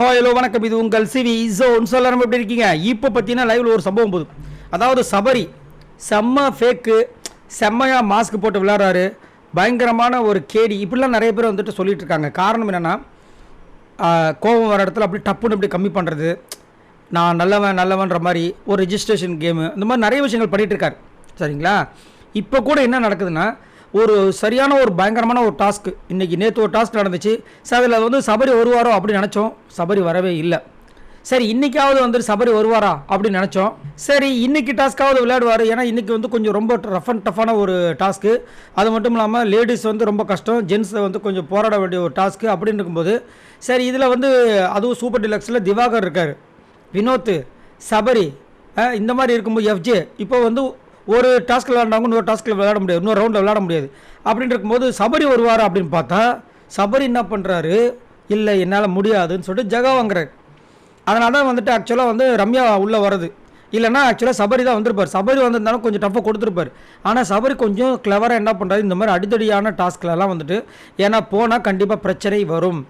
Hello வணக்கம், இது உங்கள் சிவி ஜோன். எல்லாரும் எப்படி இருக்கீங்க? இப்போ பார்த்தீங்கன்னா லைவ்ல ஒரு சம்பவம் போகுது. அதாவது சபரி செம்ம ஃபேக்கு, செம்மையாக மாஸ்க் போட்டு விளையாடுறாரு, பயங்கரமான ஒரு கேடி, இப்படிலாம் நிறைய பேர் வந்துட்டு சொல்லிட்டு இருக்காங்க. காரணம் என்னென்னா, கோபம் வர இடத்துல அப்படி டப்புன்னு இப்படி கம்மி பண்ணுறது, நான் நல்லவன்ற மாதிரி ஒரு ரெஜிஸ்ட்ரேஷன் கேமு, இந்த மாதிரி நிறைய விஷயங்கள் பண்ணிகிட்டு இருக்காரு. சரிங்களா? இப்போ கூட என்ன நடக்குதுன்னா, ஒரு சரியான ஒரு பயங்கரமான ஒரு டாஸ்க்கு நேற்று ஒரு டாஸ்க் நடந்துச்சு. சார் அதில் வந்து சபரி வருவாரோ அப்படின்னு நினச்சோம். சபரி வரவே இல்லை. சரி, இன்றைக்காவது வந்து சபரி வருவாரா அப்படின்னு நினச்சோம். சரி, இன்றைக்கி டாஸ்க்காவது விளையாடுவார். ஏன்னா இன்றைக்கி வந்து கொஞ்சம் ரொம்ப ரஃப் அண்ட் டஃப்பான ஒரு டாஸ்க்கு. அது மட்டும் இல்லாமல் லேடிஸ் வந்து ரொம்ப கஷ்டம், ஜென்ஸை வந்து கொஞ்சம் போராட வேண்டிய ஒரு டாஸ்க்கு அப்படின்னு இருக்கும்போது, சரி இதில் வந்து அதுவும் சூப்பர் டிலக்ஸில் திவாகர் இருக்கார், வினோத், சபரி, இந்த மாதிரி இருக்கும்போது எஃப்ஜே இப்போ வந்து ஒரு டாஸ்கில் விளையாண்டவங்க இன்னொரு டாஸ்கில் விளையாட முடியாது, இன்னொரு ரவுண்டில் விளையாட முடியாது. அப்படின்னு இருக்கும்போது சபரி வருவார் அப்படின்னு பார்த்தா, சபரி என்ன பண்ணுறாரு, இல்லை என்னால் முடியாதுன்னு சொல்லிட்டு ஜகா வாங்குறாரு. அதனால தான் வந்துட்டு ஆக்சுவலாக வந்து ரம்யா உள்ளே வருது. இல்லைனா ஆக்சுவலாக சபரி தான் வந்திருப்பார். சபரி வந்திருந்தாலும் கொஞ்சம் டஃப்பாக கொடுத்துருப்பார். ஆனால் சபரி கொஞ்சம் கிளவராக என்ன பண்ணுறாரு, இந்த மாதிரி அடித்தடியான டாஸ்க்லலாம் வந்துட்டு, ஏன்னா போனால் கண்டிப்பாக பிரச்சனை வரும்.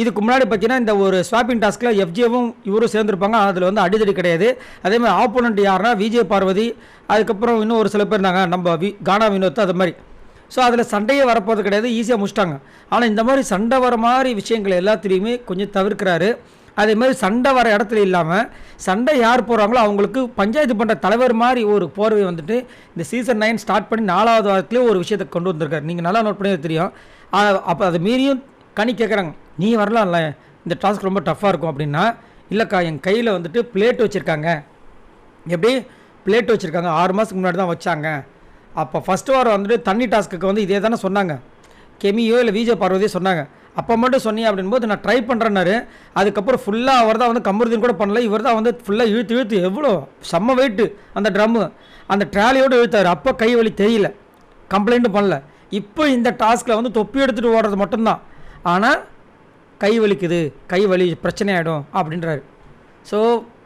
இதுக்கு முன்னாடி பார்த்தீங்கன்னா இந்த ஒரு ஸ்வாப்பிங் டாஸ்கில் எஃப்ஜேவும் இவரும் சேர்ந்துருப்பாங்க. அதில் வந்து அடிதடி கிடையாது. அதேமாதிரி ஆப்போனண்ட் யாருன்னா விஜய் பார்வதி, அதுக்கப்புறம் இன்னும் ஒரு சில பேர் இருந்தாங்க, நம்ம கானா வினோத், அது மாதிரி. ஸோ அதில் சண்டையே வரப்போகிறது கிடையாது, ஈஸியாக முடிச்சிட்டாங்க. ஆனால் இந்த மாதிரி சண்டை வர மாதிரி விஷயங்கள் எல்லாத்துலேயுமே கொஞ்சம் தவிர்க்கிறாரு. அதே மாதிரி சண்டை வர இடத்துல இல்லாமல், சண்டை யார் போகிறாங்களோ அவங்களுக்கு பஞ்சாயத்து பண்ணுற தலைவர் மாதிரி ஒரு போர்வை வந்துட்டு இந்த சீசன் 9 ஸ்டார்ட் பண்ணி 4வது வாரத்துலேயே ஒரு விஷயத்தை கொண்டு வந்திருக்காரு. நீங்கள் நல்லா நோட் பண்ணி தெரியும். அப்போ அதை மீறியும் கனி கேட்குறாங்க, நீ வரலாம்ல, இந்த டாஸ்க் ரொம்ப டஃப்பாக இருக்கும் அப்படின்னா. இல்லைக்கா, என் கையில் வந்துட்டு பிளேட் வச்சுருக்காங்க. எப்படி பிளேட் வச்சுருக்காங்க? 6 மாதத்துக்கு முன்னாடி தான் வச்சாங்க. அப்போ ஃபஸ்ட்டு வாரம் வந்துட்டு தண்ணி டாஸ்க்கு வந்து இதே தானே சொன்னாங்க, கெமியோ இல்லை விஜய் பார்வதியோ சொன்னாங்க. அப்போ மட்டும் சொன்னீங்க அப்படின்போது நான் ட்ரை பண்ணுறேன்னாரு. அதுக்கப்புறம் ஃபுல்லாக அவர் தான் வந்து கமருதீன் கூட பண்ணல, இவர் தான் வந்து ஃபுல்லாக இழுத்து எவ்வளோ செம்ம வெயிட்டு அந்த ட்ரம்மு, அந்த ட்ராலியோடு இழுத்தார். அப்போ கை வலி தெரியல, கம்ப்ளைண்ட்டும் பண்ணல. இப்போ இந்த டாஸ்கில் வந்து தொப்பி எடுத்துகிட்டு ஓடுறது மட்டும்தான். ஆனால் கை வலிக்குது, கை வலி பிரச்சனை ஆகிடும் அப்படின்றாரு. ஸோ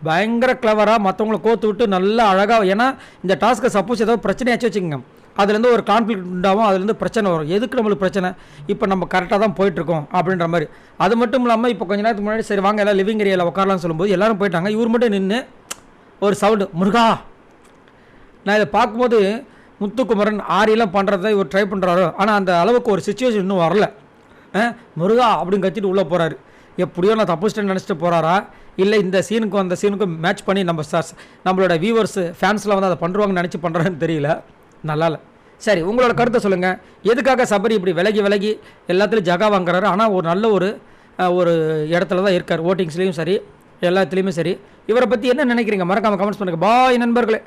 பயங்கர கிளவராக மற்றவங்கள கோத்து விட்டு நல்லா அழகாக, ஏன்னா இந்த டாஸ்க்கை சப்போஸ் ஏதாவது பிரச்சனையாச்சு வச்சுக்கோங்க, அதுலேருந்து ஒரு கான்ஃப்ளிக்ட் உண்டாகும், அதுலேருந்து பிரச்சனை வரும். எதுக்கு நம்மளுக்கு பிரச்சனை, இப்போ நம்ம கரெக்டாக தான் போயிட்டுருக்கோம் அப்படின்ற மாதிரி. அது மட்டும் இல்லாமல் இப்போ கொஞ்ச நேரத்துக்கு முன்னாடி சரி வாங்க எல்லாம் லிவிங் ஏரியாவில் உட்காரலாம்னு சொல்லும்போது எல்லோரும் போயிட்டாங்க. இவர் மட்டும் நின்று ஒரு சவுண்டு, முருகா. நான் இதை பார்க்கும்போது முத்துக்குமரன் ஆரியெல்லாம் பண்ணுறத இவர் ட்ரை பண்ணுறாரோ, ஆனால் அந்த அளவுக்கு ஒரு சுச்சுவேஷன் இன்னும் வரல. முருகா அப்படின்னு கத்திட்டு உள்ளே போகிறாரு. எப்படியோ நான் தப்புச்சிட்டேன்னு நினச்சிட்டு போகிறாரா, இல்லை இந்த சீனுக்கும் அந்த சீனுக்கும் மேட்ச் பண்ணி நம்மளோட வியூவர்ஸ் ஃபேன்ஸ்லாம் வந்து அதை பண்ணுவாங்கன்னு நினச்சி பண்ணுறான்னு தெரியல. நல்லா இல்லை. சரி, உங்களோட கருத்தை சொல்லுங்கள். எதுக்காக சபரி இப்படி விலகி எல்லாத்துலேயும் ஜகா வாங்குறாரு? ஆனால் ஒரு நல்ல ஒரு இடத்துல தான் இருக்கார், ஓட்டிங்ஸ்லேயும் சரி எல்லாத்துலேயுமே சரி. இவரை பற்றி என்ன நினைக்கிறீங்க? மறக்காமல் கமெண்ட்ஸ் பண்ணுங்கள். பாய் நண்பர்களே.